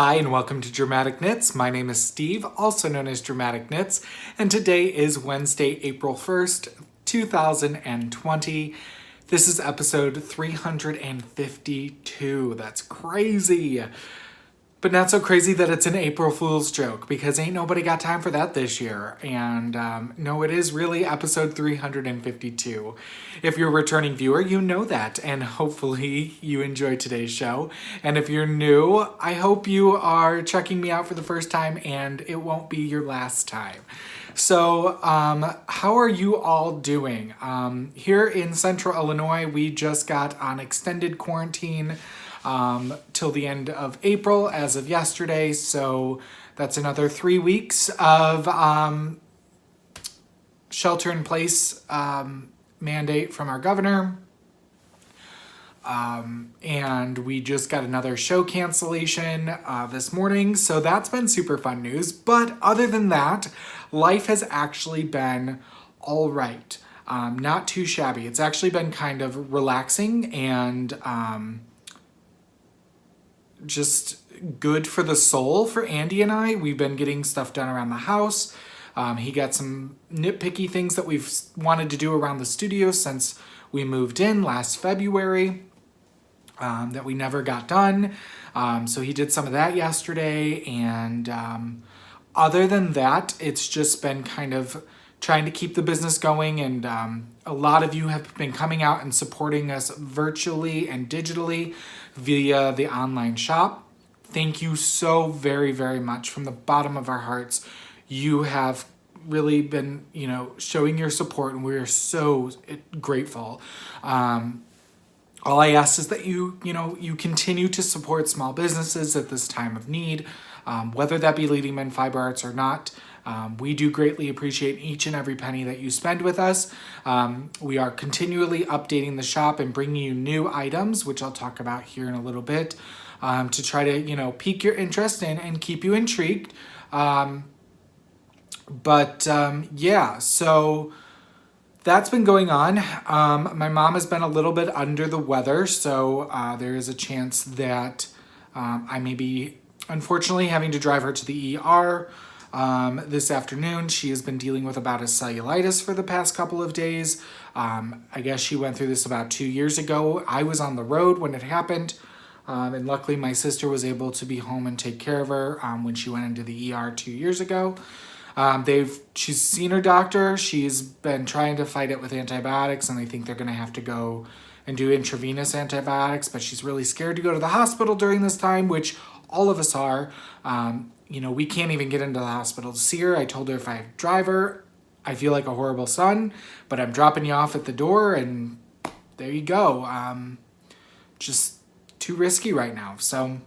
Hi and welcome to Dramatic Knits. My name is Steve, also known as Dramatic Knits, and today is Wednesday, April 1st, 2020. This is episode 352. That's crazy. But not so crazy that it's an April Fool's joke, because ain't nobody got time for that this year. And no, it is really episode 352. If you're a returning viewer, you know that, and hopefully you enjoyed today's show. And if you're new, I hope you are checking me out for the first time, and it won't be your last time. So, how are you all doing? Here in Central Illinois, we just got on extended quarantine till the end of April as of yesterday. So that's another 3 weeks of shelter in place mandate from our governor. And we just got another show cancellation this morning. So that's been super fun news. But other than that, life has actually been all right. Not too shabby. It's actually been kind of relaxing and just good for the soul for Andy and I. We've been getting stuff done around the house. He got some nitpicky things that we've wanted to do around the studio since we moved in last February that we never got done. So he did some of that yesterday. And other than that, it's just been kind of trying to keep the business going. And a lot of you have been coming out and supporting us virtually and digitally via the online shop. Thank you so very, very much from the bottom of our hearts. You have really been, showing your support, and we're so grateful. All I ask is that you continue to support small businesses at this time of need, whether that be Leading Men Fiber Arts or not. We do greatly appreciate each and every penny that you spend with us. We are continually updating the shop and bringing you new items, which I'll talk about here in a little bit, to try to, pique your interest and keep you intrigued. So that's been going on. My mom has been a little bit under the weather, so there is a chance that I may be, unfortunately, having to drive her to the ER this afternoon. She has been dealing with about a cellulitis for the past couple of days. I guess she went through this about 2 years ago. I was on the road when it happened, and luckily my sister was able to be home and take care of her when she went into the ER 2 years ago. She's seen her doctor. She's been trying to fight it with antibiotics, and they think they're going to have to go and do intravenous antibiotics, but she's really scared to go to the hospital during this time, which all of us are. We can't even get into the hospital to see her. I told her if I drive her, I feel like a horrible son, but I'm dropping you off at the door, and there you go. Just too risky right now. So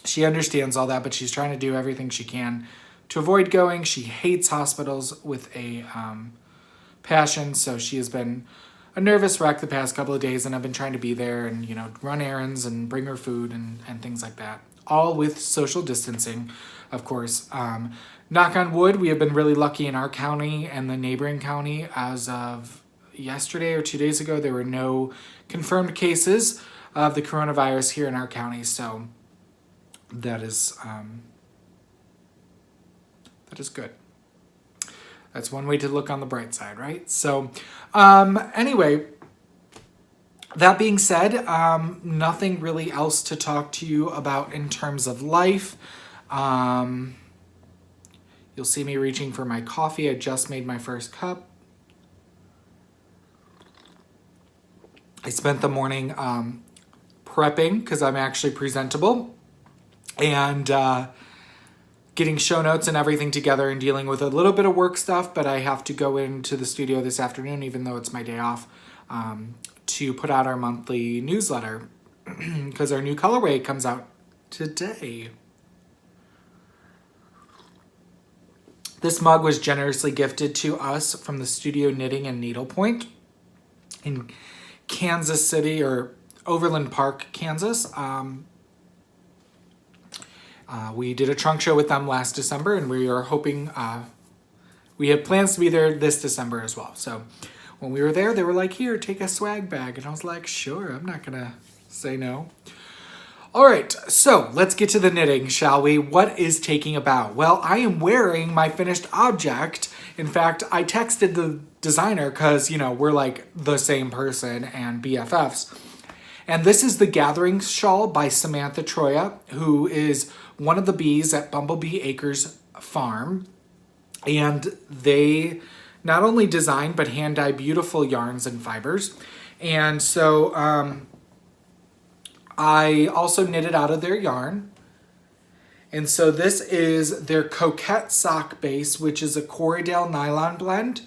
she understands all that, but she's trying to do everything she can to avoid going. She hates hospitals with a passion, so she has been a nervous wreck the past couple of days, and I've been trying to be there and, run errands and bring her food and things like that. All with social distancing, of course. Knock on wood, we have been really lucky in our county and the neighboring county. As of yesterday or 2 days ago, there were no confirmed cases of the coronavirus here in our county, so that is good. That's one way to look on the bright side, right? So, anyway, that being said, nothing really else to talk to you about in terms of life. You'll see me reaching for my coffee. I just made my first cup. I spent the morning prepping because I'm actually presentable, and getting show notes and everything together and dealing with a little bit of work stuff, but I have to go into the studio this afternoon, even though it's my day off, to put out our monthly newsletter because our new colorway comes out today. This mug was generously gifted to us from the Studio Knitting and Needlepoint in Kansas City, or Overland Park, Kansas. We did a trunk show with them last December, and we are hoping, we had plans to be there this December as well. So when we were there, they were like, here, take a swag bag. And I was like, sure, I'm not going to say no. All right, so let's get to the knitting, shall we? What is taking a bow? Well, I am wearing my finished object. In fact, I texted the designer because, we're like the same person and BFFs. And this is the Gathering Shawl by Samantha Troya, who is one of the bees at Bumblebee Acres Farm. And they not only design, but hand dye beautiful yarns and fibers. And so I also knitted out of their yarn. And so this is their Coquette sock base, which is a Corriedale nylon blend.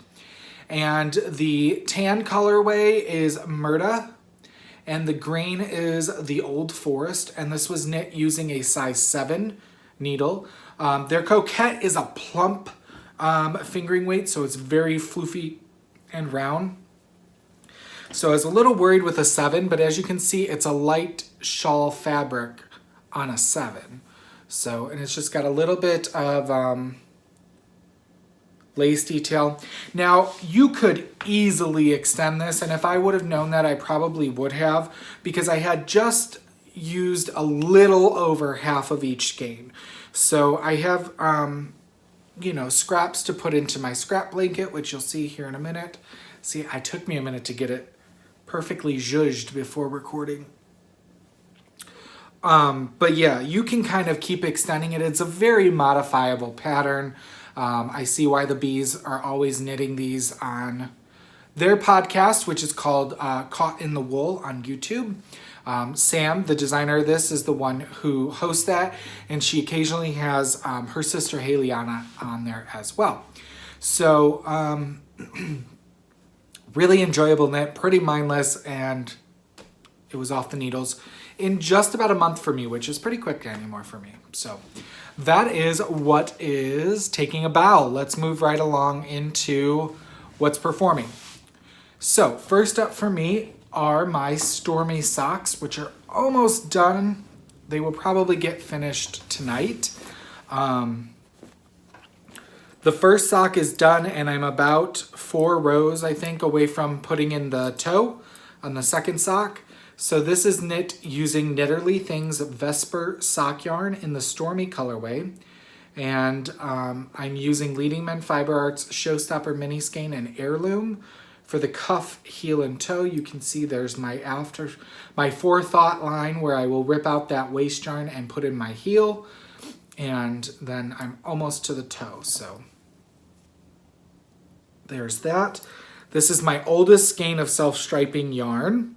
And the tan colorway is Murta. And the green is the Old Forest. And this was knit using a size 7 needle. Their Coquette is a plump fingering weight, so it's very floofy and round. So I was a little worried with a 7, but as you can see, it's a light shawl fabric on a 7. So, and it's just got a little bit of lace detail. Now, you could easily extend this, and if I would have known that, I probably would have, because I had just used a little over half of each skein. So I have, scraps to put into my scrap blanket, which you'll see here in a minute. See, it took me a minute to get it perfectly zhuzhed before recording. But yeah, you can kind of keep extending it. It's a very modifiable pattern. I see why the bees are always knitting these on their podcast, which is called Caught in the Wool on YouTube. Sam, the designer of this, is the one who hosts that, and she occasionally has her sister Haley on there as well. So really enjoyable knit, pretty mindless, and it was off the needles in just about a month for me, which is pretty quick anymore for me. So that is what is taking a bow. Let's move right along into what's performing. So first up for me are my Stormy socks, which are almost done. They will probably get finished tonight. The first sock is done, and I'm about 4 rows, I think, away from putting in the toe on the second sock. So this is knit using Knitterly Things Vesper sock yarn in the Stormy colorway. And I'm using Leading Men Fiber Arts Showstopper Mini Skein and Heirloom. For the cuff, heel, and toe, you can see there's my forethought line where I will rip out that waist yarn and put in my heel. And then I'm almost to the toe, so there's that. This is my oldest skein of self-striping yarn.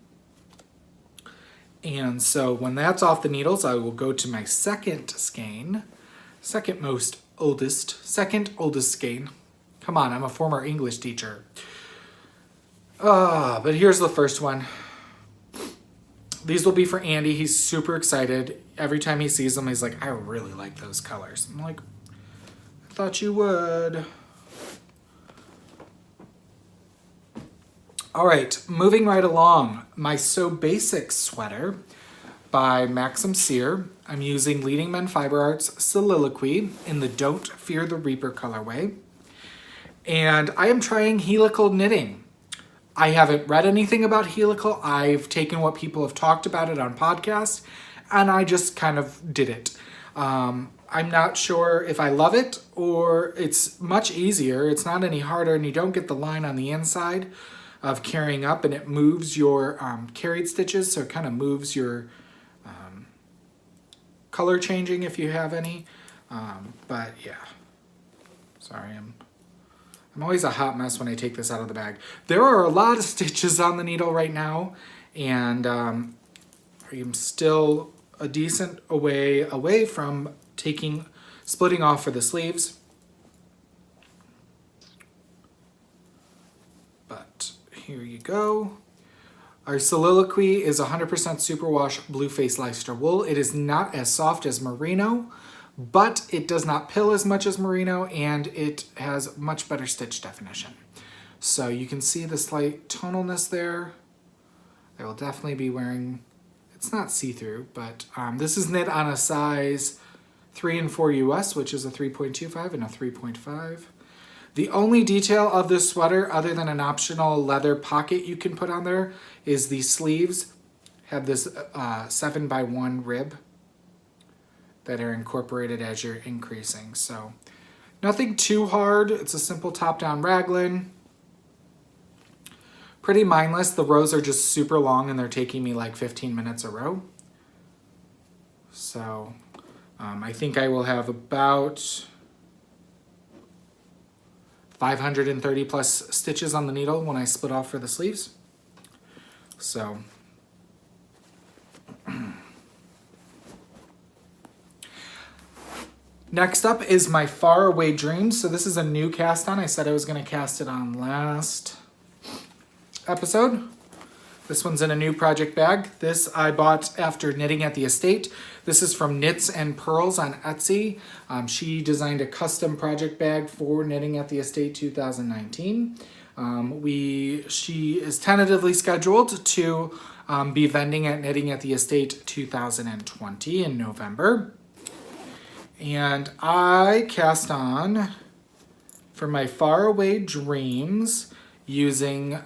And so when that's off the needles, I will go to my second skein. Second oldest skein. Come on, I'm a former English teacher. But here's the first one. These will be for Andy. He's super excited. Every time he sees them, he's like, I really like those colors. I'm like, I thought you would. All right, moving right along. My So Basic sweater by Maxim Sear. I'm using Leading Men Fiber Arts Soliloquy in the Don't Fear the Reaper colorway. And I am trying helical knitting. I haven't read anything about helical. I've taken what people have talked about it on podcasts, and I just kind of did it. I'm not sure if I love it or it's much easier. It's not any harder, and you don't get the line on the inside of carrying up, and it moves your carried stitches, so it kind of moves your color changing if you have any. But yeah, sorry, I'm always a hot mess when I take this out of the bag. There are a lot of stitches on the needle right now, and I'm still a decent away from splitting off for the sleeves. But here you go. Our Soliloquy is 100% superwash blue face Leicester wool. It is not as soft as merino, but it does not pill as much as merino, and it has much better stitch definition. So you can see the slight tonalness there. I will definitely be wearing, it's not see-through, but this is knit on a size 3 and 4 US, which is a 3.25 and a 3.5. The only detail of this sweater, other than an optional leather pocket you can put on there, is the sleeves have this 7x1 rib that are incorporated as you're increasing. So nothing too hard. It's a simple top-down raglan. Pretty mindless. The rows are just super long and they're taking me like 15 minutes a row. So I think I will have about 530 plus stitches on the needle when I split off for the sleeves. So next up is my Faraway Dreams. So this is a new cast on. I said I was going to cast it on last episode. This one's in a new project bag. This I bought after knitting at the estate. This is from Knits and Pearls on Etsy. She designed a custom project bag for Knitting at the Estate 2019. She is tentatively scheduled to be vending at Knitting at the Estate 2020 in November. And I cast on for my Faraway Dreams using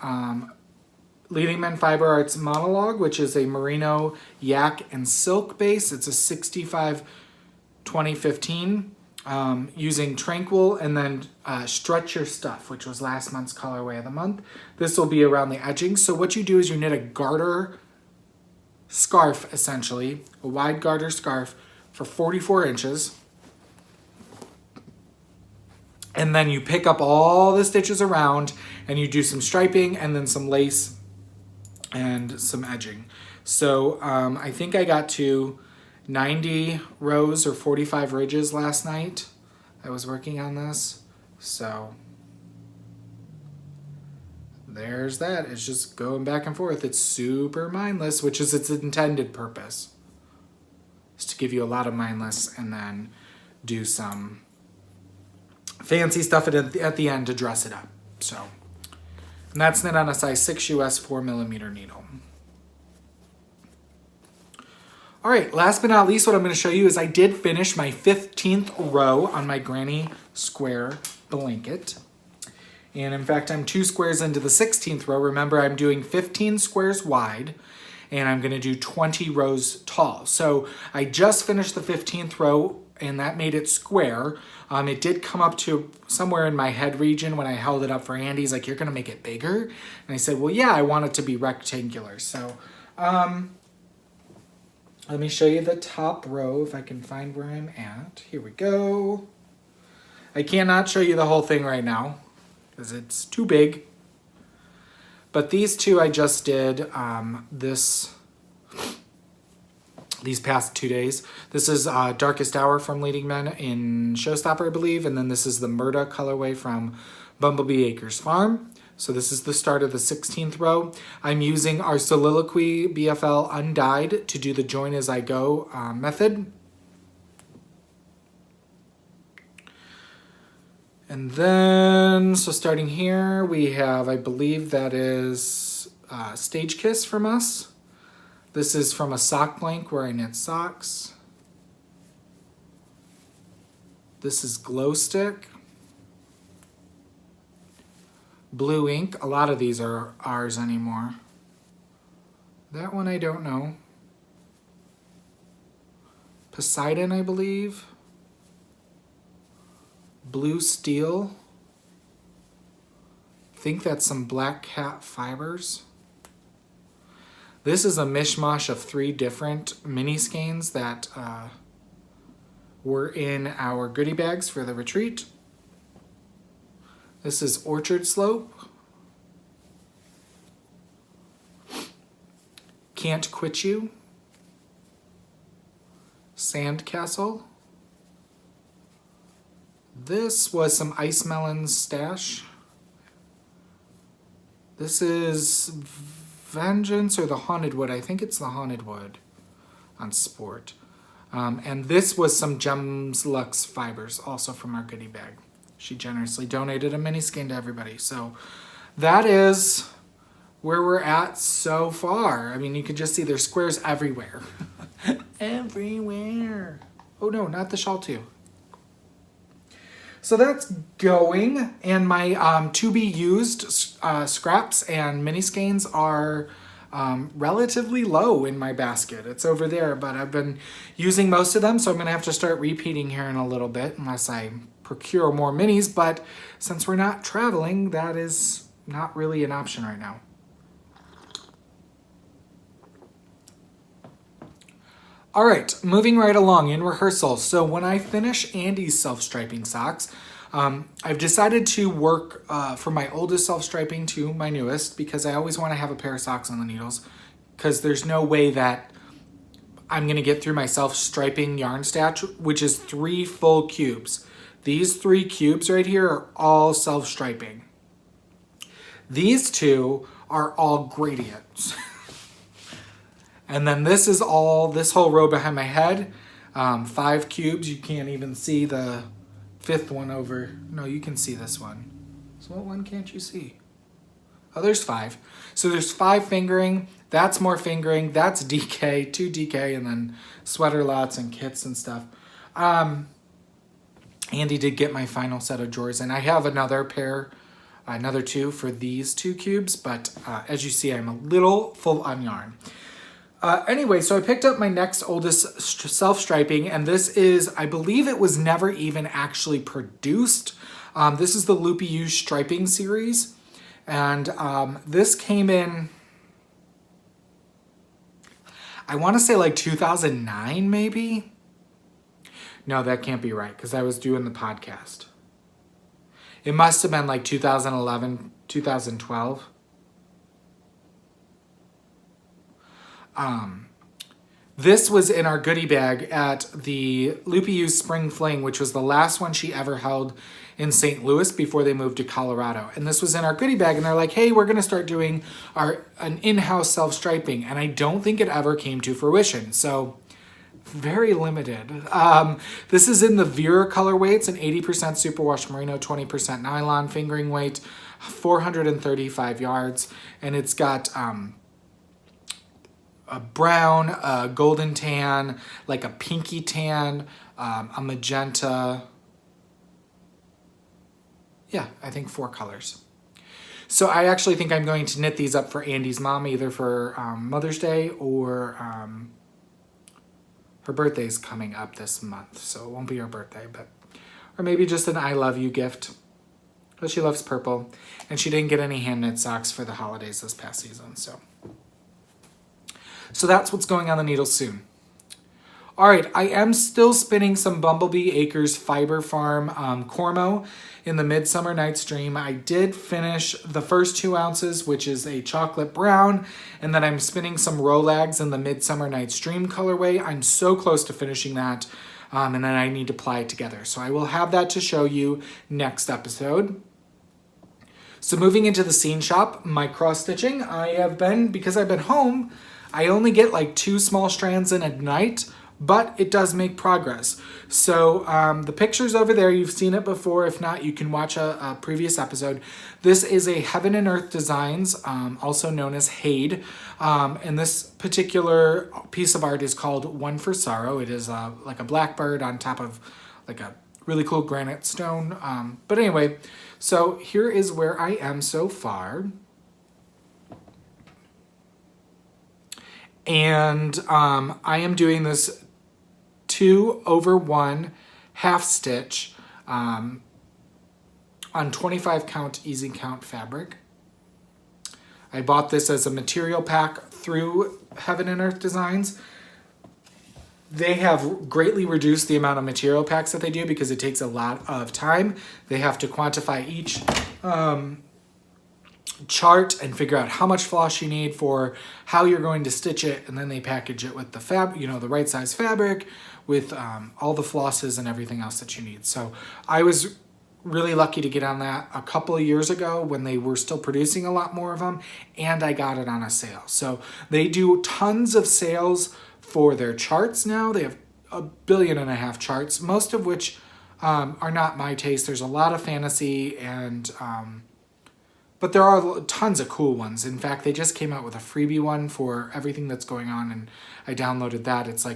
Leading Men Fiber Arts Monologue, which is a merino, yak, and silk base. It's a 65 2015 using Tranquil, and then Stretch Your Stuff, which was last month's colorway of the month. This will be around the edging. So what you do is you knit a garter scarf, essentially, a wide garter scarf for 44 inches. And then you pick up all the stitches around and you do some striping and then some lace and some edging. So I think I got to 90 rows or 45 ridges last night. I was working on this. So there's that. It's just going back and forth. It's super mindless, which is its intended purpose. Is to give you a lot of mindless and then do some fancy stuff at the end to dress it up. So, and that's knit on a size 6 US 4mm needle. All right, last but not least, what I'm going to show you is I did finish my 15th row on my granny square blanket. And in fact, I'm 2 squares into the 16th row. Remember, I'm doing 15 squares wide, and I'm going to do 20 rows tall. So I just finished the 15th row, and that made it square. It did come up to somewhere in my head region when I held it up for Andy. He's like, you're going to make it bigger? And I said, well, yeah, I want it to be rectangular. So let me show you the top row if I can find where I'm at. Here we go. I cannot show you the whole thing right now because it's too big. But these two I just did these past 2 days. This is Darkest Hour from Leading Men in Showstopper, I believe, and then this is the Murda colorway from Bumblebee Acres Farm. So this is the start of the 16th row. I'm using our Soliloquy BFL undyed to do the join as I go method. And then, so starting here, we have, I believe that is Stage Kiss from us. This is from a sock blank where I knit socks. This is Glow Stick. Blue Ink. A lot of these are ours anymore. That one I don't know. Poseidon, I believe. Blue Steel. I think that's some Black Cat fibers. This is a mishmash of 3 different mini skeins that were in our goodie bags for the retreat. This is Orchard Slope. Can't Quit You. Sandcastle. This was some Ice Melon Stash. This is Vengeance or the Haunted Wood. I think it's the Haunted Wood on Sport. And this was some Gems Luxe fibers, also from our goodie bag. She generously donated a mini skein to everybody. So that is where we're at so far. I mean, you can just see there's squares everywhere. Everywhere. Oh no, not the shawl too. So that's going, and my to be used scraps and mini skeins are relatively low in my basket. It's over there, but I've been using most of them, so I'm gonna have to start repeating here in a little bit unless I procure more minis, but since we're not traveling, that is not really an option right now. All right, moving right along in rehearsal. So when I finish Andy's self-striping socks, I've decided to work from my oldest self-striping to my newest because I always want to have a pair of socks on the needles because there's no way that I'm going to get through my self-striping yarn stash, which is 3 full cubes. These 3 cubes right here are all self-striping. These 2 are all gradients. And then this is all, this whole row behind my head, 5 cubes. You can't even see the 5th one over. No, you can see this one. So what one can't you see? Oh, there's 5. So there's 5 fingering. That's more fingering. That's DK, 2 DK, and then sweater lots and kits and stuff. Andy did get my final set of drawers, and I have another pair, another 2 for these 2 cubes, but as you see, I'm a little full on yarn. Anyway, so I picked up my next oldest self-striping, and this is, I believe it was never even actually produced. This is the Loopy Use Striping series, and this came in, I want to say like 2009 maybe? No, that can't be right, because I was doing the podcast. It must have been like 2011, 2012. This was in our goodie bag at the Loopy Use Spring Fling, which was the last one she ever held in St. Louis before they moved to Colorado. And this was in our goodie bag, and they're like, hey, we're going to start doing an in-house self-striping. And I don't think it ever came to fruition. So very limited. This is in the Vera colorway. It's an 80% superwash merino, 20% nylon fingering weight, 435 yards. And it's got a brown, a golden tan, like a pinky tan, a magenta. Yeah, I think 4 colors. So I actually think I'm going to knit these up for Andy's mom, either for Mother's Day or her birthday's coming up this month. So it won't be her birthday, but or maybe just an I love you gift. But she loves purple, and she didn't get any hand knit socks for the holidays this past season, So that's what's going on the needle soon. All right, I am still spinning some Bumblebee Acres Fiber Farm Cormo in the Midsummer Night's Dream. I did finish the first 2 ounces, which is a chocolate brown, and then I'm spinning some Rolags in the Midsummer Night's Dream colorway. I'm so close to finishing that, and then I need to ply it together. So I will have that to show you next episode. So moving into the seam shop, my cross stitching, because I've been home, I only get like 2 small strands in at night, but it does make progress. So the pictures over there, you've seen it before. If not, you can watch a previous episode. This is a Heaven and Earth Designs, also known as HADE. And this particular piece of art is called One for Sorrow. It is like a blackbird on top of like a really cool granite stone. But anyway, so here is where I am so far. And I am doing this 2/1 half stitch on 25 count easy count fabric. I bought this as a material pack through Heaven and Earth Designs. They have greatly reduced the amount of material packs that they do because it takes a lot of time. They have to quantify each chart and figure out how much floss you need for how you're going to stitch it, and then they package it with the the right size fabric with all the flosses and everything else that you need. So I was really lucky to get on that a couple of years ago when they were still producing a lot more of them, and I got it on a sale. So they do tons of sales for their charts now. They have 1.5 billion charts, most of which are not my taste. There's a lot of fantasy and but there are tons of cool ones. In fact, they just came out with a freebie one for everything that's going on, and I downloaded that. It's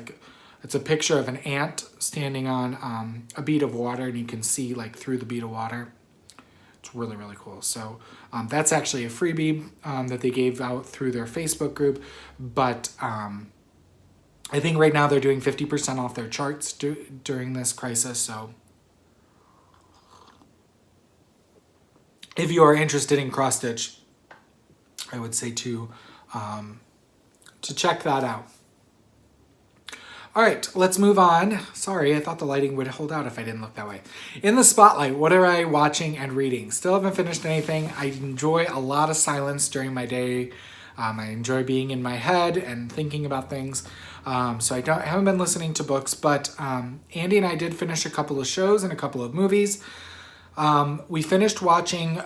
a picture of an ant standing on a bead of water, and you can see like through the bead of water. It's really, really cool. So that's actually a freebie that they gave out through their Facebook group. But I think right now they're doing 50% off their charts during this crisis. So if you are interested in cross stitch, I would say to check that out. All right, let's move on. Sorry, I thought the lighting would hold out if I didn't look that way. In the spotlight, what are I watching and reading? Still haven't finished anything. I enjoy a lot of silence during my day. I enjoy being in my head and thinking about things. So I haven't been listening to books, but Andy and I did finish a couple of shows and a couple of movies. We finished watching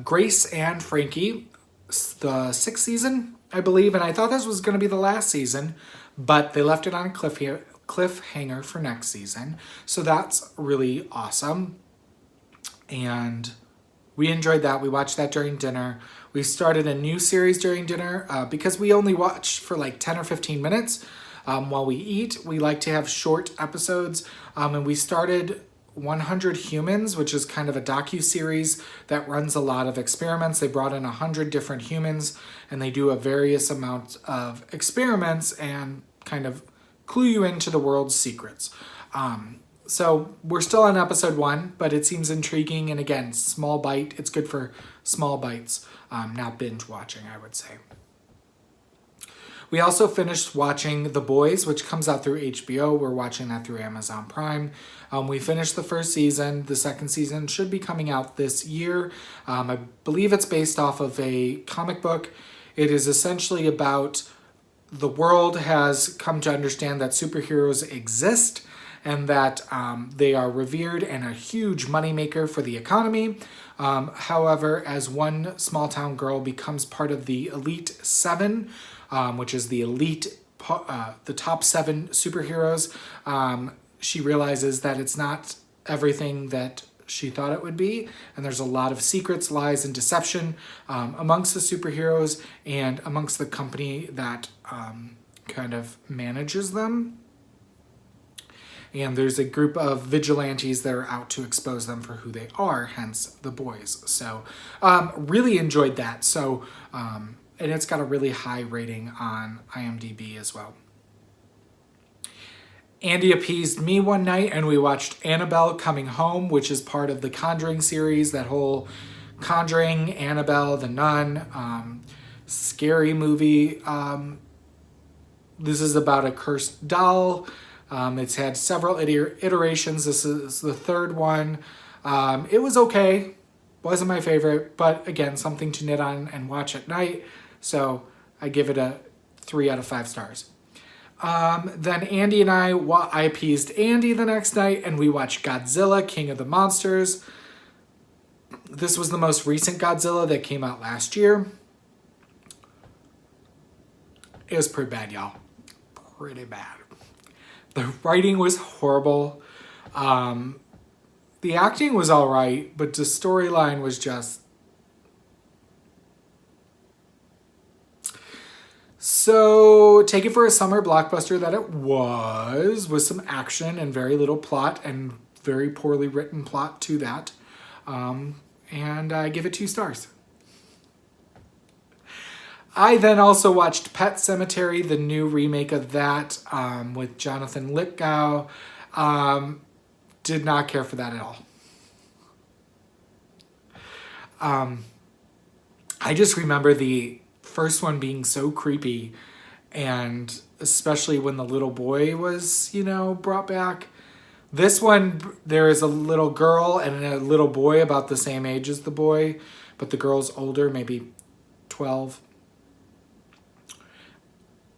Grace and Frankie, the 6th season, I believe, and I thought this was going to be the last season, but they left it on a cliffhanger for next season. So that's really awesome. And we enjoyed that. We watched that during dinner. We started a new series during dinner because we only watch for like 10 or 15 minutes while we eat. We like to have short episodes. And we started 100 Humans, which is kind of a docu-series that runs a lot of experiments. They brought in 100 different humans and they do a various amount of experiments and kind of clue you into the world's secrets. So we're still on episode 1, but it seems intriguing. And again, small bite. It's good for small bites, not binge watching, I would say. We also finished watching The Boys, which comes out through HBO. We're watching that through Amazon Prime. We finished the first season. The second season should be coming out this year. I believe it's based off of a comic book. It is essentially about the world has come to understand that superheroes exist and that they are revered and a huge moneymaker for the economy. However, as one small town girl becomes part of the Elite 7, which is the the top 7 superheroes, she realizes that it's not everything that she thought it would be, and there's a lot of secrets, lies, and deception amongst the superheroes and amongst the company that kind of manages them. And there's a group of vigilantes that are out to expose them for who they are, hence The Boys. So really enjoyed that. So and it's got a really high rating on IMDb as well. Andy appeased me one night and we watched Annabelle Coming Home, which is part of the Conjuring series, that whole Conjuring, Annabelle, The Nun, scary movie. This is about a cursed doll. It's had several iterations. This is the third one. It was okay. Wasn't my favorite, but again, something to knit on and watch at night. So I give it a 3 out of 5 stars. Then Andy and I appeased Andy the next night and we watched Godzilla, King of the Monsters. This was the most recent Godzilla that came out last year. It was pretty bad, y'all. Pretty bad. The writing was horrible. The acting was all right, but the storyline was just... So take it for a summer blockbuster that it was, with some action and very little plot and very poorly written plot to that. And I give it 2 stars. I then also watched Pet Sematary, the new remake of that with Jonathan Lithgow. Did not care for that at all. I just remember the first one being so creepy, and especially when the little boy was, brought back. This one, there is a little girl and a little boy about the same age as the boy, but the girl's older, maybe 12.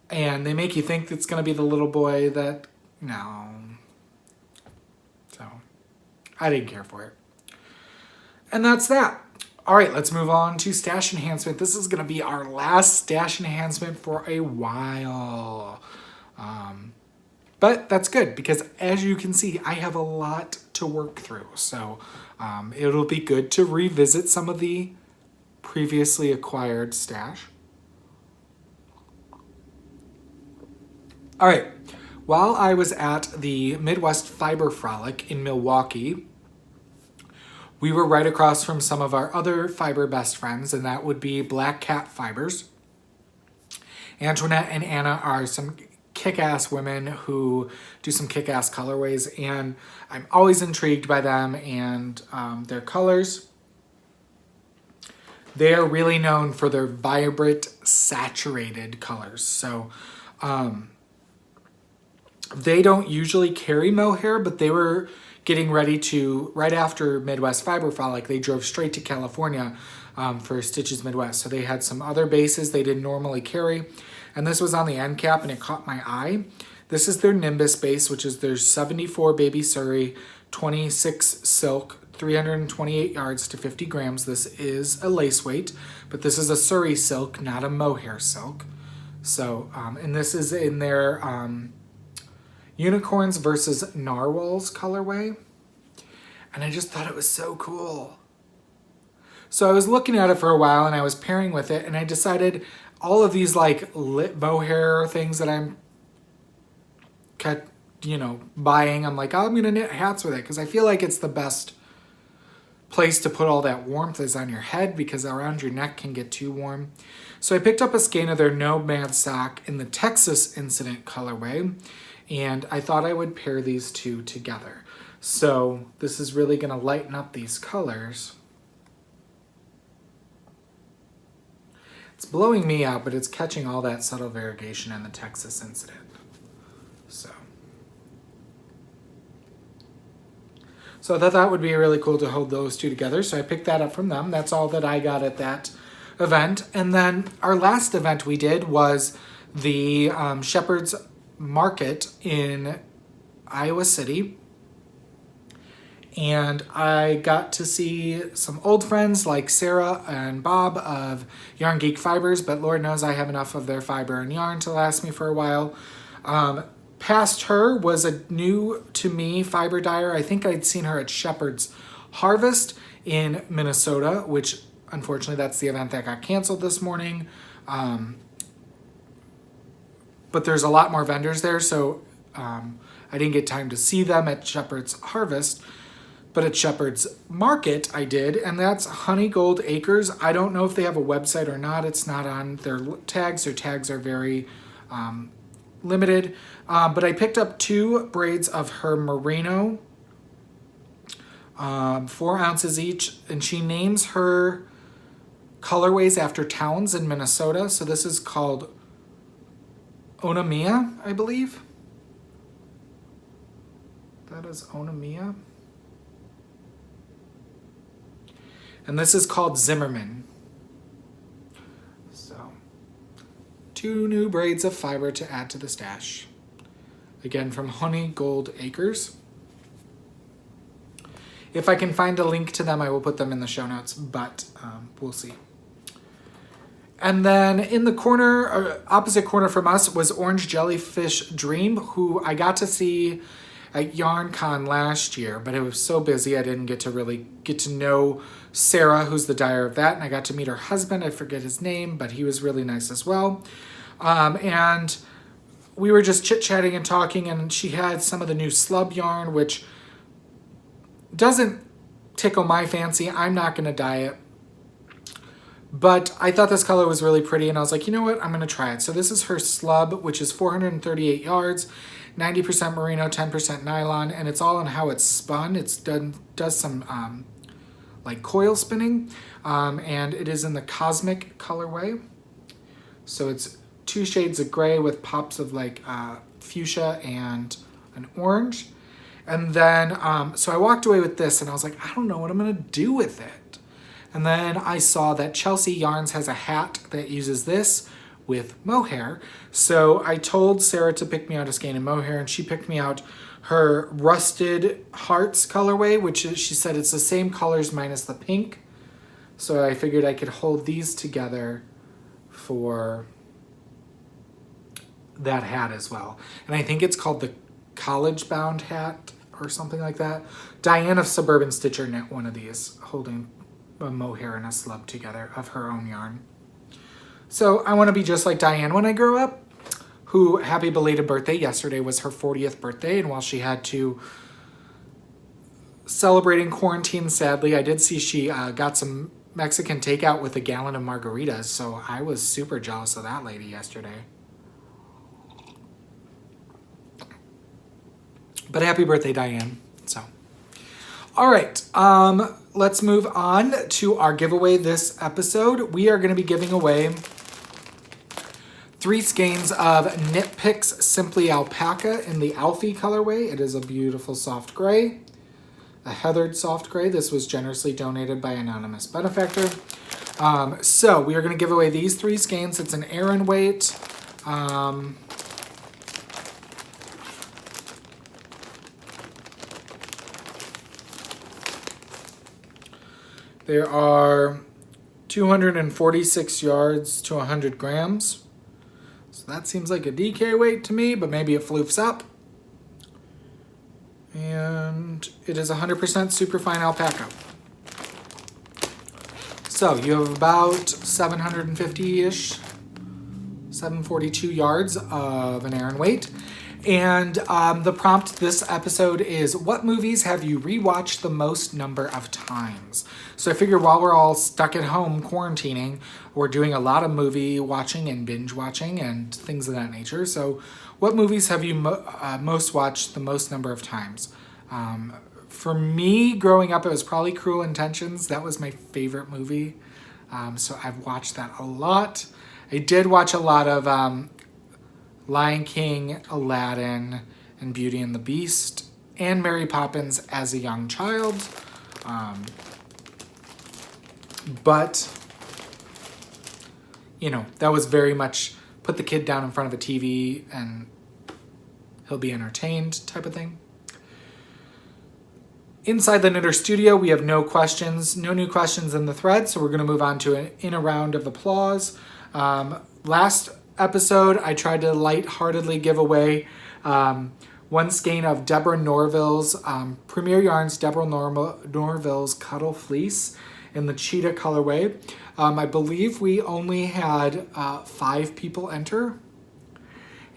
And they make you think it's going to be the little boy that, no. So, I didn't care for it. And that's that. All right, let's move on to stash enhancement. This is going to be our last stash enhancement for a while. But that's good because, as you can see, I have a lot to work through. So it'll be good to revisit some of the previously acquired stash. All right, while I was at the Midwest Fiber Frolic in Milwaukee, We were right across from some of our other fiber best friends, and that would be Black Cat Fibers. Antoinette and Anna are some kick-ass women who do some kick-ass colorways, and I'm always intrigued by them and their colors. They are really known for their vibrant, saturated colors. So they don't usually carry mohair, but they were getting ready to, right after Midwest Fiber Frolic, they drove straight to California for Stitches Midwest. So they had some other bases they didn't normally carry. And this was on the end cap, and it caught my eye. This is their Nimbus base, which is their 74 Baby Surrey, 26 silk, 328 yards to 50 grams. This is a lace weight, but this is a Surrey silk, not a mohair silk. So, and this is in their Unicorns versus Narwhals colorway. And I just thought it was so cool. So I was looking at it for a while, and I was pairing with it, and I decided all of these like lit mohair things that I'm buying, I'm like, oh, I'm gonna knit hats with it, because I feel like it's the best place to put all that warmth is on your head, because around your neck can get too warm. So I picked up a skein of their Nomad sock in the Texas Incident colorway, and I thought I would pair these two together. So this is really gonna lighten up these colors. It's blowing me out, but it's catching all that subtle variegation in the Texas Incident. So I thought that would be really cool to hold those two together. So I picked that up from them. That's all that I got at that event. And then our last event we did was the Shepherd's Market in Iowa City. And I got to see some old friends like Sarah and Bob of Yarn Geek Fibers, but Lord knows I have enough of their fiber and yarn to last me for a while. Past her was a new to me fiber dyer. I think I'd seen her at Shepherd's Harvest in Minnesota, which unfortunately that's the event that got canceled this morning. But there's a lot more vendors there, so I didn't get time to see them at Shepherd's Harvest. But at Shepherd's Market, I did, and that's Honey Gold Acres. I don't know if they have a website or not. It's not on their tags. Their tags are very limited. But I picked up 2 braids of her merino, 4 ounces each, and she names her colorways after towns in Minnesota. So this is called Onamia, I believe. That is Onamia. And this is called Zimmerman. So, 2 new braids of fiber to add to the stash. Again, from Honey Gold Acres. If I can find a link to them, I will put them in the show notes, but we'll see. And then in the corner, opposite corner from us, was Orange Jellyfish Dream, who I got to see at YarnCon last year, but it was so busy I didn't get to really get to know Sarah, who's the dyer of that, and I got to meet her husband. I forget his name, but he was really nice as well. And we were just chit-chatting and talking, and she had some of the new slub yarn, which doesn't tickle my fancy. I'm not going to dye it. But I thought this color was really pretty, and I was like, you know what? I'm going to try it. So this is her slub, which is 438 yards, 90% merino, 10% nylon, and it's all on how it's spun. It's does some like coil spinning, and it is in the Cosmic colorway. So it's 2 shades of gray with pops of like fuchsia and an orange. And then, so I walked away with this, and I was like, I don't know what I'm going to do with it. And then I saw that Chelsea Yarns has a hat that uses this with mohair. So I told Sarah to pick me out a skein of mohair, and she picked me out her Rusted Hearts colorway, which is, she said it's the same colors minus the pink. So I figured I could hold these together for that hat as well. And I think it's called the College Bound hat or something like that. Diane of Suburban Stitcher knit one of these, holding a mohair and a slub together of her own yarn. So I want to be just like Diane when I grow up, who, happy belated birthday. Yesterday was her 40th birthday, and while she had to celebrating quarantine, sadly. I did see she got some Mexican takeout with a gallon of margaritas, so I was super jealous of that lady yesterday. But happy birthday, Diane. So, all right, let's move on to our giveaway this episode. We are going to be giving away 3 skeins of Knit Picks Simply Alpaca in the Alfie colorway. It is a beautiful soft gray, a heathered soft gray. This was generously donated by anonymous benefactor. So we are going to give away these 3 skeins. It's an Aran weight. There are 246 yards to 100 grams. So that seems like a DK weight to me, but maybe it floofs up. And it is 100% superfine alpaca. So you have about 750-ish, 742 yards of an Aran weight. And the prompt this episode is, what movies have you rewatched the most number of times? So I figure while we're all stuck at home quarantining, we're doing a lot of movie watching and binge watching and things of that nature. So what movies have you most watched the most number of times? For me, growing up, it was probably Cruel Intentions. That was my favorite movie. So I've watched that a lot. I did watch a lot of Lion King, Aladdin, and Beauty and the Beast, and Mary Poppins as a young child. But, you know, that was very much put the kid down in front of a TV and he'll be entertained type of thing. Inside the Knitter Studio, we have no questions, no new questions in the thread, so we're going to move on to a round of applause. Last episode, I tried to lightheartedly give away 1 skein of Deborah Norville's Premier Yarns Deborah Norville's Cuddle Fleece in the Cheetah colorway. I believe we only had 5 people enter.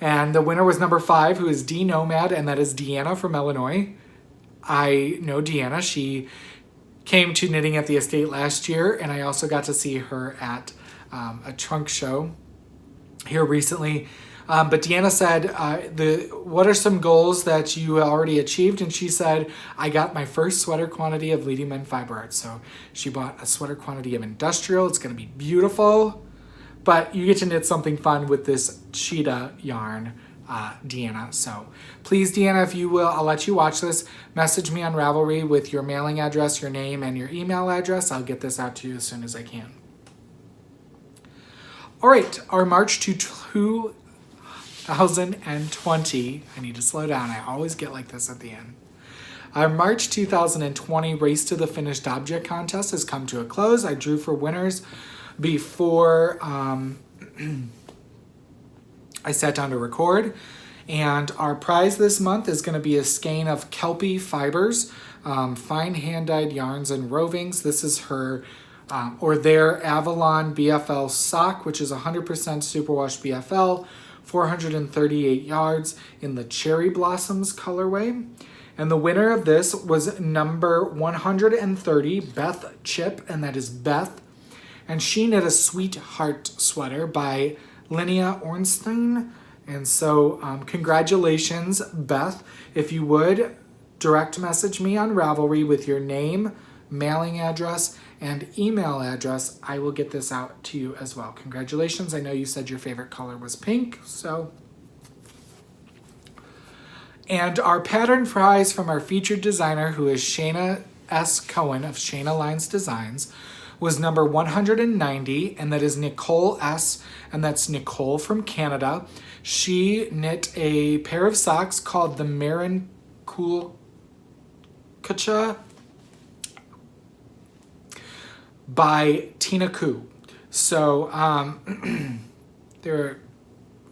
And the winner was number 5, who is D Nomad, and that is Deanna from Illinois. I know Deanna. She came to Knitting at the Estate last year, and I also got to see her at a trunk show here recently. But Deanna said, what are some goals that you already achieved? And she said, I got my first sweater quantity of Leading Men Fiber Arts. So she bought a sweater quantity of industrial. It's going to be beautiful. But you get to knit something fun with this cheetah yarn, Deanna. So please, Deanna, if you will, I'll let you watch this. Message me on Ravelry with your mailing address, your name, and your email address. I'll get this out to you as soon as I can. All right, our March to 2020, I need to slow down. I always get like this at the end. Our March 2020 Race to the Finished Object contest has come to a close. I drew for winners before I sat down to record. And our prize this month is going to be a skein of Kelpie Fibers, fine hand-dyed yarns and rovings. This is her or their Avalon BFL sock, which is 100% superwash BFL, 438 yards in the Cherry Blossoms colorway. And the winner of this was number 130, Beth Chip, and that is Beth. And she knit a Sweetheart sweater by Linnea Ornstein. And so congratulations, Beth. If you would, direct message me on Ravelry with your name, mailing address, and email address. I will get this out to you as well. Congratulations. I know you said your favorite color was pink, so. And our pattern prize from our featured designer, who is Shayna S. Cohen of Shayna Lines Designs, was number 190, and that is Nicole S., and that's Nicole from Canada. She knit a pair of socks called the Marin Kulkacha by Tina Koo. So they're a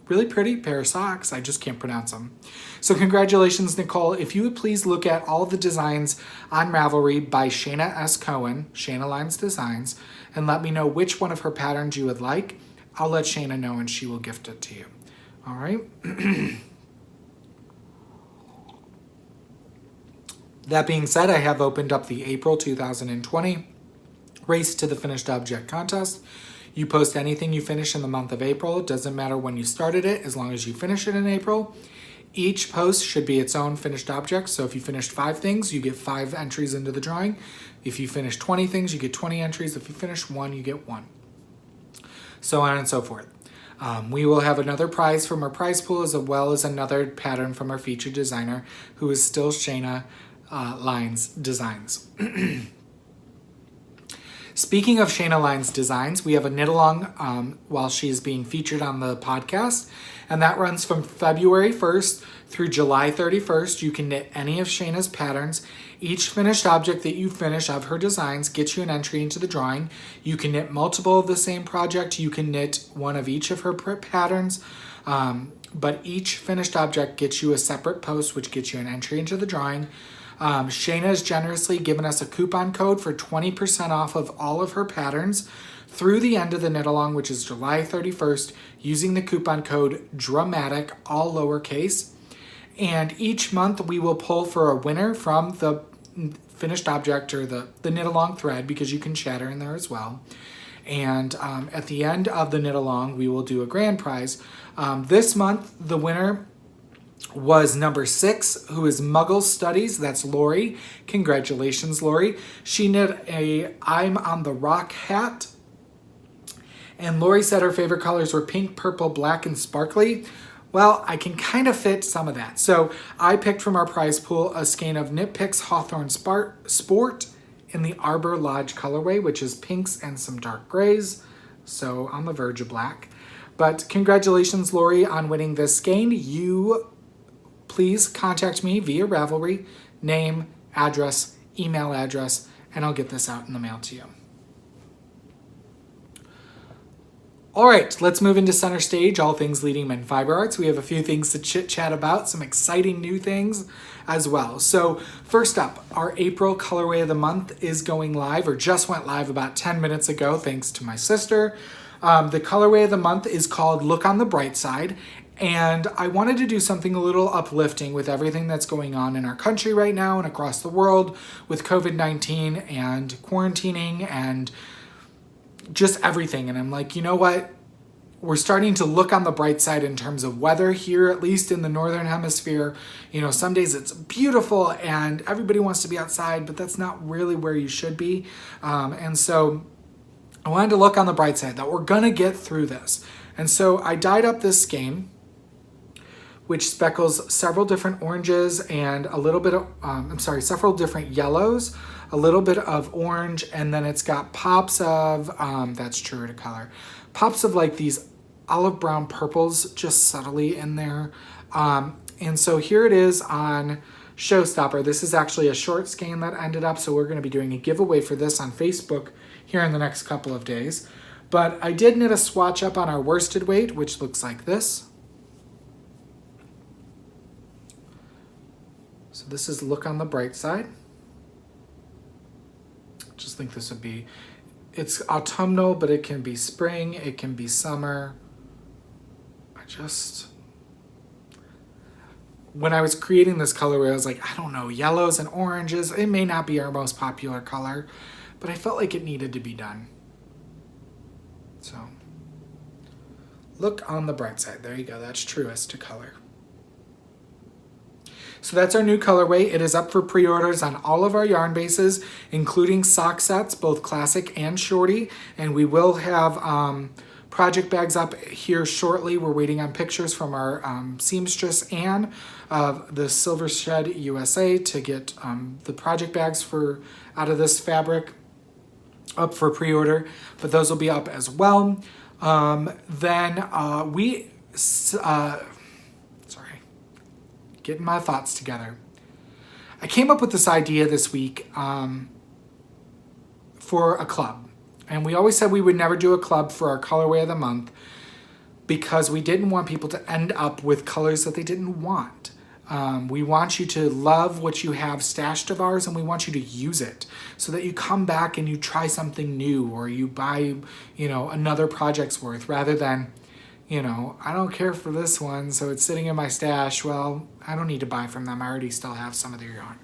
really pretty pair of socks. I just can't pronounce them. So congratulations, Nicole. If you would please look at all the designs on Ravelry by Shayna S. Cohen, Shayna Lines Designs, and let me know which one of her patterns you would like. I'll let Shayna know and she will gift it to you. All right. That being said, I have opened up the April 2020 Race to the Finished Object contest. You post anything you finish in the month of April. It doesn't matter when you started it, as long as you finish it in April. Each post should be its own finished object. So if you finished 5 things, you get 5 entries into the drawing. If you finish 20 things, you get 20 entries. If you finish 1, you get 1. So on and so forth. We will have another prize from our prize pool, as well as another pattern from our featured designer, who is still Shayna Lines Designs. Speaking of Shayna Lines Designs, we have a knit along while she's being featured on the podcast, and that runs from February 1st through July 31st. You can knit any of Shayna's patterns. Each finished object that you finish of her designs gets you an entry into the drawing. You can knit multiple of the same project. You can knit one of each of her patterns, but each finished object gets you a separate post, which gets you an entry into the drawing. Shayna has generously given us a coupon code for 20% off of all of her patterns through the end of the knit along, which is July 31st, using the coupon code DRAMATIC, all lowercase. And each month we will pull for a winner from the finished object or the knit along thread, because you can chatter in there as well. And at the end of the knit along, we will do a grand prize. This month, the winner was number 6, who is Muggle Studies. That's Lori. Congratulations, Lori. She knit a I'm on the Rock hat. And Lori said her favorite colors were pink, purple, black, and sparkly. Well, I can kind of fit some of that. So I picked from our prize pool a skein of Knit Picks Hawthorne Sport in the Arbor Lodge colorway, which is pinks and some dark grays. So on the verge of black. But congratulations, Lori, on winning this skein. You please contact me via Ravelry, name, address, email address, and I'll get this out in the mail to you. All right, let's move into center stage, all things leading men fiber arts. We have a few things to chit chat about, some exciting new things as well. So first up, our April colorway of the month is going live, or just went live about 10 minutes ago, thanks to my sister. The colorway of the month is called Look on the Bright Side. And I wanted to do something a little uplifting with everything that's going on in our country right now and across the world with COVID-19 and quarantining and just everything. And I'm like, you know what? We're starting to look on the bright side in terms of weather here, at least in the Northern Hemisphere. You know, some days it's beautiful and everybody wants to be outside, but that's not really where you should be. And so I wanted to look on the bright side that we're going to get through this. And so I dyed up this skein, which speckles several different oranges and a little bit of, several different yellows, a little bit of orange, and then it's got pops of, that's truer to color, pops of like these olive brown purples just subtly in there. And so here it is on Showstopper. This is actually a short skein that ended up, so we're going to be doing a giveaway for this on Facebook here in the next couple of days. But I did knit a swatch up on our worsted weight, which looks like this. So this is Look on the Bright Side. I just think this would be, it's autumnal, but it can be spring, it can be summer. When I was creating this colorway, I was like, I don't know, yellows and oranges, it may not be our most popular color, but I felt like it needed to be done. So, Look on the Bright Side. There you go, that's truest to color. So that's our new colorway. It is up for pre-orders on all of our yarn bases, including sock sets, both classic and shorty. And we will have project bags up here shortly. We're waiting on pictures from our seamstress Anne of the Silver Shed USA to get the project bags out of this fabric up for pre-order, but those will be up as well. Getting my thoughts together. I came up with this idea this week for a club. And we always said we would never do a club for our colorway of the month because we didn't want people to end up with colors that they didn't want. We want you to love what you have stashed of ours, and we want you to use it so that you come back and you try something new, or you buy, another project's worth, rather than, I don't care for this one, so it's sitting in my stash. Well, I don't need to buy from them. I already still have some of their yarn.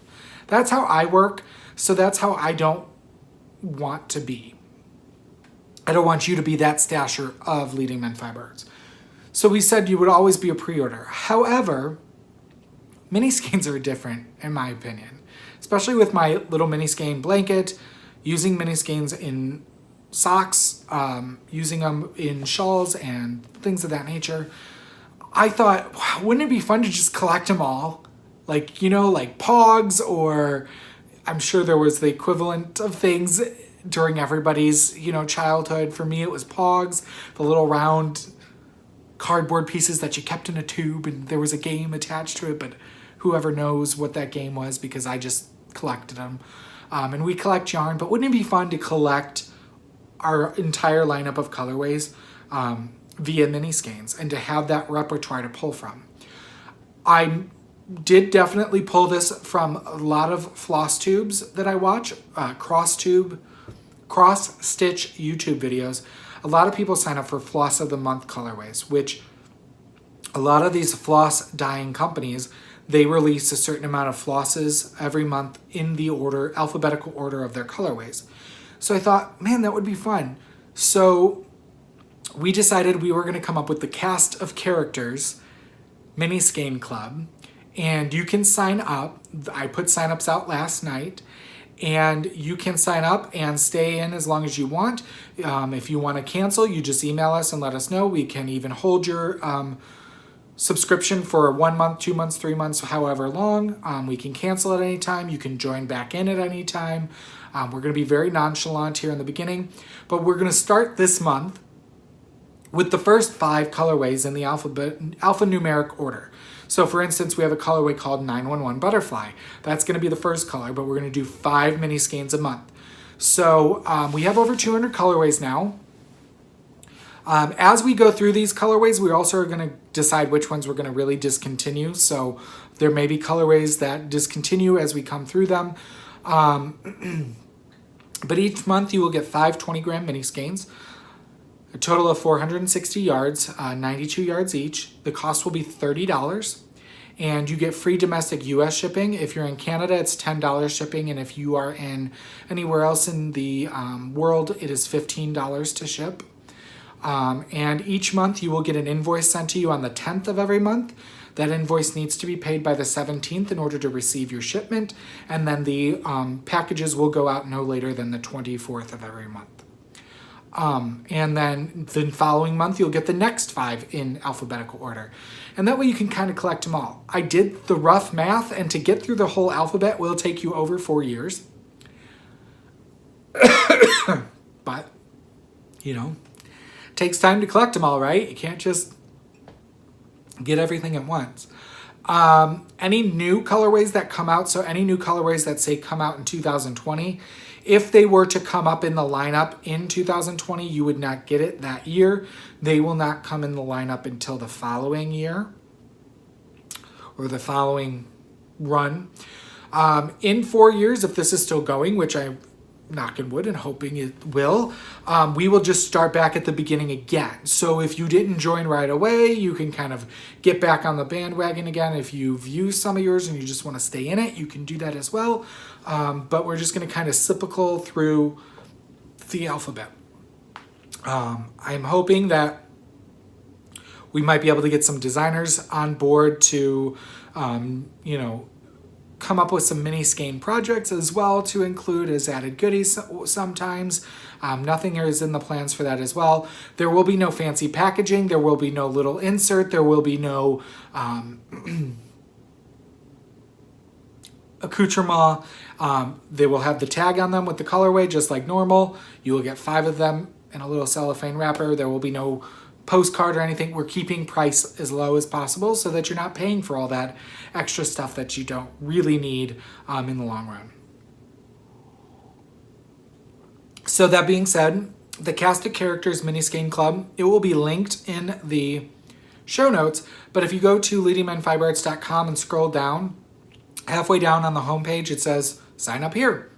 That's how I work. So that's how I don't want to be. I don't want you to be that stasher of Leading Men Fiber Arts. So we said you would always be a pre-order. However, mini skeins are different, in my opinion, especially with my little mini skein blanket, using mini skeins in socks, using them in shawls and things of that nature. I thought, wow, wouldn't it be fun to just collect them all? Like, you know, like Pogs, or I'm sure there was the equivalent of things during everybody's, you know, childhood. For me, it was Pogs, the little round cardboard pieces that you kept in a tube, and there was a game attached to it, but whoever knows what that game was, because I just collected them. And we collect yarn, but wouldn't it be fun to collect our entire lineup of colorways via mini skeins and to have that repertoire to pull from? I did definitely pull this from a lot of floss tubes that I watch, cross-stitch YouTube videos. A lot of people sign up for Floss of the Month colorways, which a lot of these floss dyeing companies, they release a certain amount of flosses every month in the order, alphabetical order of their colorways. So I thought, man, that would be fun. So we decided we were going to come up with the Cast of Characters mini skein club, and you can sign up. I put signups out last night, and you can sign up and stay in as long as you want. If you want to cancel, you just email us and let us know. We can even hold your subscription for 1 month, 2 months, 3 months, however long. We can cancel at any time. You can join back in at any time. We're going to be very nonchalant here in the beginning, but we're going to start this month with the first 5 colorways in the alphanumeric order. So for instance, we have a colorway called 911 Butterfly. That's going to be the first color, but we're going to do 5 mini skeins a month. So we have over 200 colorways now. As we go through these colorways, we also are going to decide which ones we're going to really discontinue. So there may be colorways that discontinue as we come through them. But each month you will get 5 20-gram mini skeins, a total of 460 yards, 92 yards each. The cost will be $30, and you get free domestic U.S. shipping. If you're in Canada, it's $10 shipping, and if you are in anywhere else in the world, it is $15 to ship. And each month you will get an invoice sent to you on the 10th of every month. That invoice needs to be paid by the 17th in order to receive your shipment, and then the packages will go out no later than the 24th of every month. And then the following month, you'll get the next 5 in alphabetical order. And that way you can kind of collect them all. I did the rough math, and to get through the whole alphabet will take you over 4 years. But, you know, it takes time to collect them all, right? You can't just get everything at once. Any new colorways that come out, so any new colorways that say come out in 2020, if they were to come up in the lineup in 2020, you would not get it that year. They will not come in the lineup until the following year or the following run. In 4 years, if this is still going, which I'm knocking wood and hoping it will, we will just start back at the beginning again. So if you didn't join right away, you can kind of get back on the bandwagon again. If you've used some of yours and you just want to stay in it, you can do that as well. But we're just going to kind of cyclical through the alphabet. I'm hoping that we might be able to get some designers on board to, you know, come up with some mini skein projects as well to include as added goodies sometimes. Nothing is in the plans for that as well. There will be no fancy packaging. There will be no little insert. There will be no accoutrement. They will have the tag on them with the colorway just like normal. You will get 5 of them in a little cellophane wrapper. There will be no postcard or anything. We're keeping price as low as possible so that you're not paying for all that extra stuff that you don't really need in the long run. So that being said, the Cast of Characters mini skein club, it will be linked in the show notes, but if you go to leadingmenfiberarts.com and scroll down, halfway down on the homepage it says sign up here.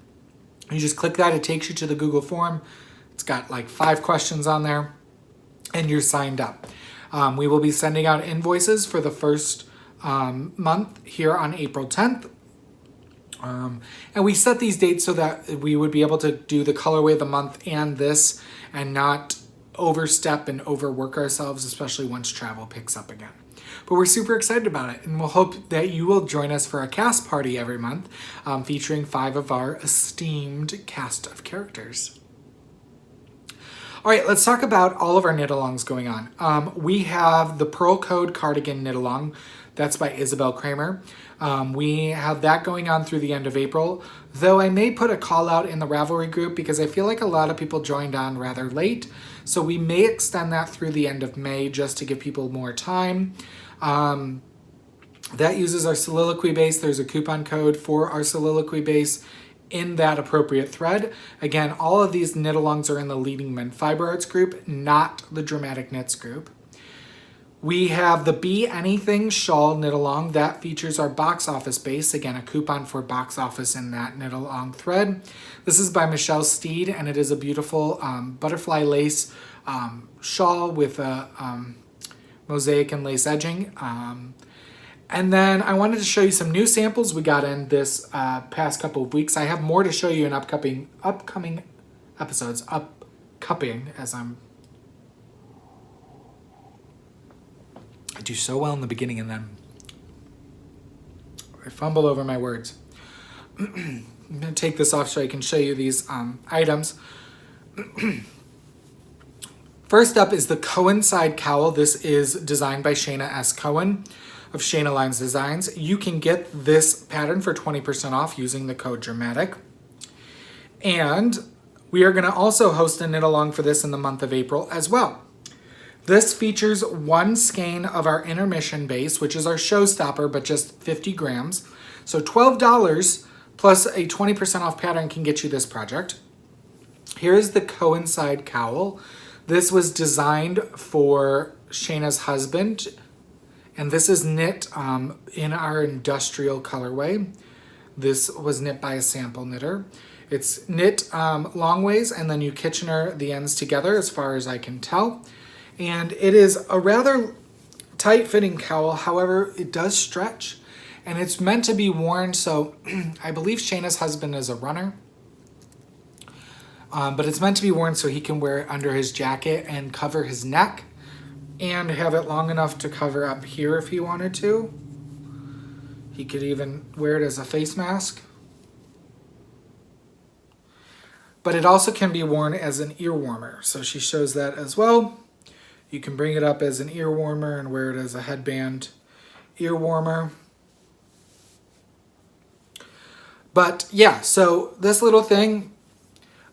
You just click that, it takes you to the Google form. It's got like 5 questions on there, and you're signed up. We will be sending out invoices for the first month here on April 10th. And we set these dates so that we would be able to do the colorway of the month and this and not overstep and overwork ourselves, especially once travel picks up again. But we're super excited about it, and we'll hope that you will join us for a cast party every month featuring 5 of our esteemed cast of characters. All right, let's talk about all of our knit-alongs going on. We have the Pearl Code Cardigan Knit-Along. That's by Isabel Kramer. We have that going on through the end of April, though I may put a call out in the Ravelry group because I feel like a lot of people joined on rather late. So we may extend that through the end of May just to give people more time. That uses our soliloquy base. There's a coupon code for our soliloquy base in that appropriate thread. Again, all of these knit-alongs are in the Leading Men Fiber Arts group, not the Dramatic Knits group. We have the Be Anything Shawl knit-along. That features our box office base. Again, a coupon for box office in that knit-along thread. This is by Michelle Steed, and it is a beautiful butterfly lace shawl with a mosaic and lace edging. And then I wanted to show you some new samples we got in this past couple of weeks. I have more to show you in upcoming episodes. As I do so well in the beginning and then I fumble over my words. I'm going to take this off so I can show you these items. First up is the Cohen Side Cowl. This is designed by Shayna S. Cohen of Shayna Lines Designs. You can get this pattern for 20% off using the code DRAMATIC. And we are going to also host a knit along for this in the month of April as well. This features 1 skein of our intermission base, which is our showstopper, but just 50 grams. So $12 plus a 20% off pattern can get you this project. Here is the Cohen Side Cowl. This was designed for Shayna's husband, and this is knit in our industrial colorway. This was knit by a sample knitter. It's knit long ways, and then you Kitchener the ends together as far as I can tell. And it is a rather tight-fitting cowl, however, it does stretch, and it's meant to be worn, so I believe Shayna's husband is a runner. But it's meant to be worn so he can wear it under his jacket and cover his neck and have it long enough to cover up here if he wanted to. He could even wear it as a face mask. But it also can be worn as an ear warmer. So she shows that as well. You can bring it up as an ear warmer and wear it as a headband ear warmer. But yeah, so this little thing,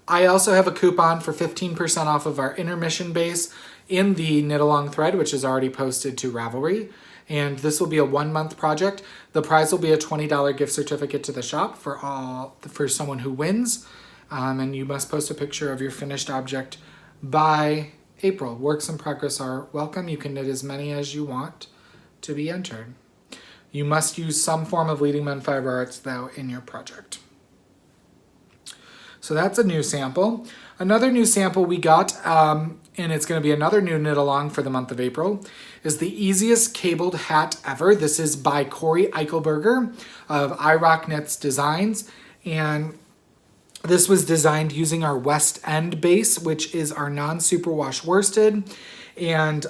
I also have a coupon for 15% off of our intermission base in the knit along thread, which is already posted to Ravelry. And this will be a 1-month project. The prize will be a $20 gift certificate to the shop for someone who wins. And you must post a picture of your finished object by April. Works in progress are welcome. You can knit as many as you want to be entered. You must use some form of Leading Men Fiber Arts, though, in your project. So that's a new sample. Another new sample we got, and it's going to be another new knit along for the month of April, is the Easiest Cabled Hat Ever. This is by Corey Eichelberger of iRock Knits Designs, and this was designed using our West End base, which is our non-superwash worsted, and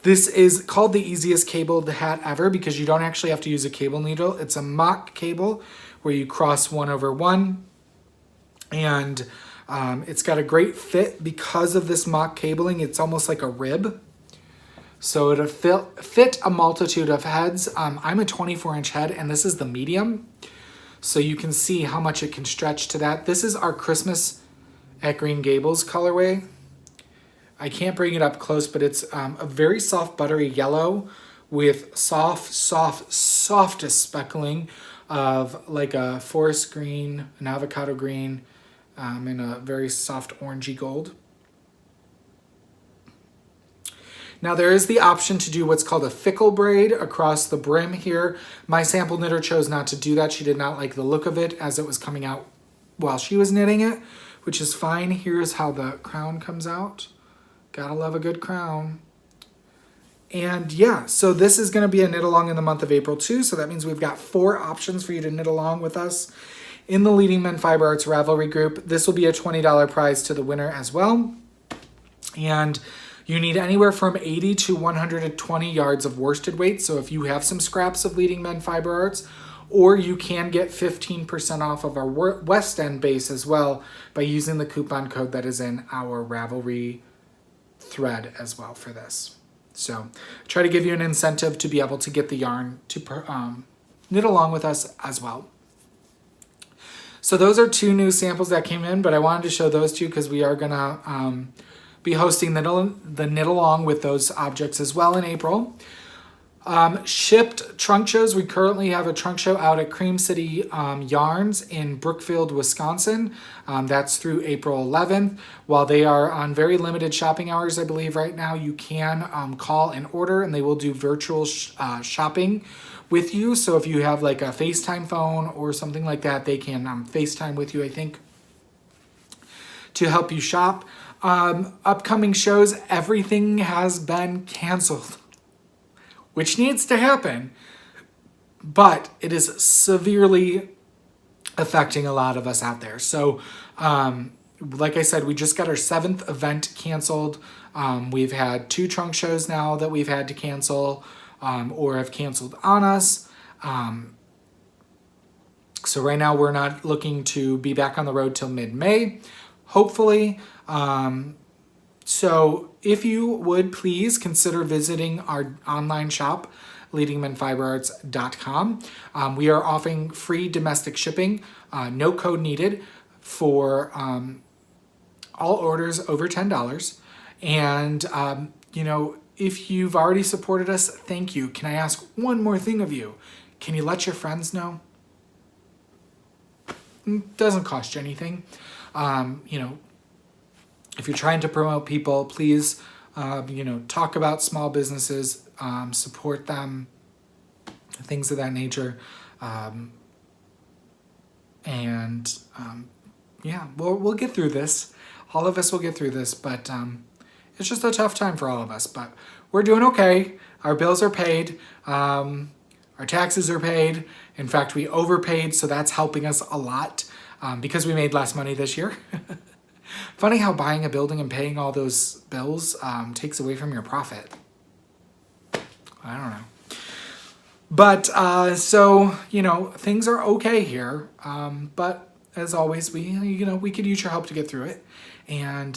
this is called the Easiest Cabled Hat Ever because you don't actually have to use a cable needle. It's a mock cable where you cross 1 over 1. And it's got a great fit because of this mock cabling. It's almost like a rib. So it'll fit a multitude of heads. I'm a 24-inch head, and this is the medium. So you can see how much it can stretch to that. This is our Christmas at Green Gables colorway. I can't bring it up close, but it's a very soft, buttery yellow with softest speckling of like a forest green, an avocado green, in a very soft orangey gold. Now there is the option to do what's called a fickle braid across the brim here. My sample knitter chose not to do that. She did not like the look of it as it was coming out while she was knitting it, which is fine. Here's how the crown comes out. Gotta love a good crown. And yeah, so this is going to be a knit along in the month of April too. So that means we've got 4 options for you to knit along with us in the Leading Men Fiber Arts Ravelry group. This will be a $20 prize to the winner as well. And you need anywhere from 80 to 120 yards of worsted weight. So if you have some scraps of Leading Men Fiber Arts, or you can get 15% off of our West End base as well by using the coupon code that is in our Ravelry thread as well for this. So try to give you an incentive to be able to get the yarn to knit along with us as well. So those are 2 new samples that came in, but I wanted to show those 2 because we are going to be hosting the knit along with those objects as well in April. Shipped trunk shows. We currently have a trunk show out at Cream City Yarns in Brookfield, Wisconsin. That's through April 11th. While they are on very limited shopping hours, I believe right now, you can call and order, and they will do virtual shopping with you. So if you have like a FaceTime phone or something like that, they can FaceTime with you, I think, to help you shop. Upcoming shows, everything has been canceled, which needs to happen, but it is severely affecting a lot of us out there. So, like I said, we just got our 7th event canceled. We've had 2 trunk shows now that we've had to cancel or have canceled on us. So right now we're not looking to be back on the road till mid-May, hopefully. So if you would please consider visiting our online shop, leadingmenfiberarts.com. We are offering free domestic shipping, no code needed for all orders over $10. And, if you've already supported us, thank you. Can I ask one more thing of you? Can you let your friends know? It doesn't cost you anything. If you're trying to promote people, please, talk about small businesses, support them, things of that nature. We'll get through this. All of us will get through this, but it's just a tough time for all of us. But we're doing okay. Our bills are paid. Our taxes are paid. In fact, we overpaid, so that's helping us a lot because we made less money this year. Funny how buying a building and paying all those bills takes away from your profit. I don't know. But, things are okay here. But as always, we could use your help to get through it. And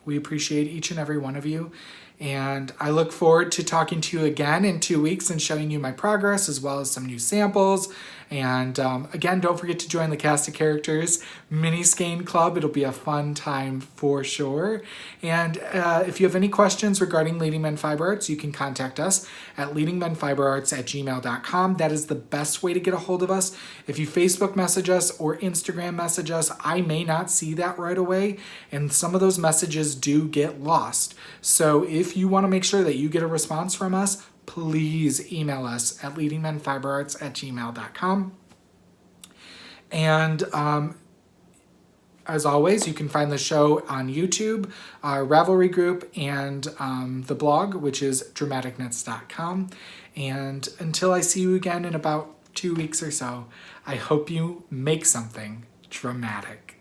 we appreciate each and every one of you. And I look forward to talking to you again in 2 weeks and showing you my progress as well as some new samples. And again, don't forget to join the Cast of Characters mini skein club. It'll be a fun time for sure. And if you have any questions regarding Leading Men Fiber Arts, you can contact us at leadingmenfiberarts@gmail.com. That is the best way to get a hold of us. If you Facebook message us or Instagram message us, I may not see that right away. And some of those messages do get lost. So if you want to make sure that you get a response from us, please email us at leadingmenfiberarts@gmail.com. And as always, you can find the show on YouTube, our Ravelry group, and the blog, which is dramaticknits.com. And until I see you again in about 2 weeks or so, I hope you make something dramatic.